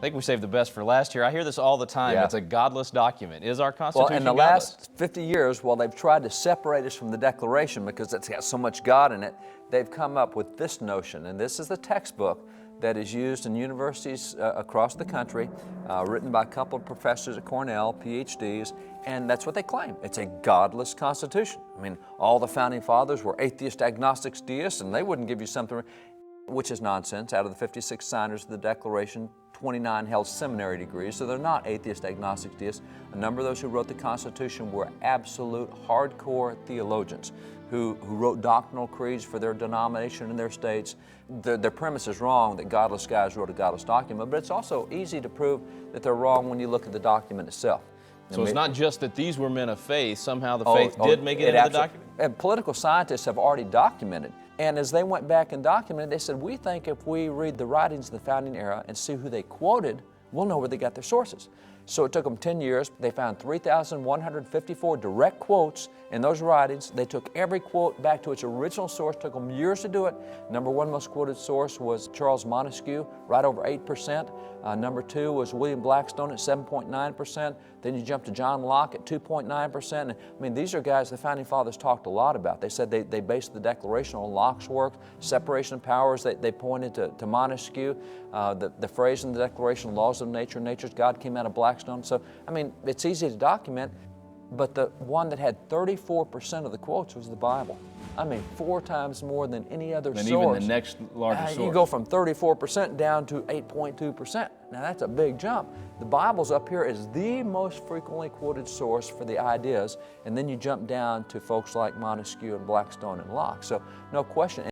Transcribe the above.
I think we saved the best for last here. I hear this all the time. Yeah. It's a godless document. Is our Well, Constitution in the godless? last 50 years, while they've tried to separate us from the Declaration because it's got so much God in it, they've come up with this notion, and this is the textbook that is used in universities across the country, written by a couple of professors at Cornell, PhDs, and that's what they claim. It's a godless Constitution. I mean, all the Founding Fathers were atheist, agnostics, deists, and they wouldn't give you something, which is nonsense. Out of the 56 signers of the Declaration, 29 held seminary degrees, so they're not atheist, agnostic, deists. A number of those who wrote the Constitution were absolute hardcore theologians who wrote doctrinal creeds for their denomination and their states. Their premise is wrong that godless guys wrote a godless document, but it's also easy to prove that they're wrong when you look at the document itself. So it's not just that these were men of faith. Somehow the faith did make it into the document? And political scientists have already documented. And as they went back and documented, they said, we think if we read the writings of the founding era and see who they quoted, we'll know where they got their sources. So it took them 10 years. They found 3,154 direct quotes in those writings. They took every quote back to its original source. Took them years to do it. Number one most quoted source was Charles Montesquieu, right over 8%. Number two was William Blackstone at 7.9%. Then you jump to John Locke at 2.9%. I mean, these are guys the Founding Fathers talked a lot about. They said they based the Declaration on Locke's work, separation of powers. They pointed to Montesquieu, the phrase in the Declaration, laws of nature, nature's God, came out of Blackstone. So, I mean, it's easy to document, but the one that had 34% of the quotes was the Bible. I mean, 4 times more than any other source. And even the next largest source. You go from 34% down to 8.2%. Now that's a big jump. The Bible's up here as the most frequently quoted source for the ideas, and then you jump down to folks like Montesquieu and Blackstone and Locke. So no question.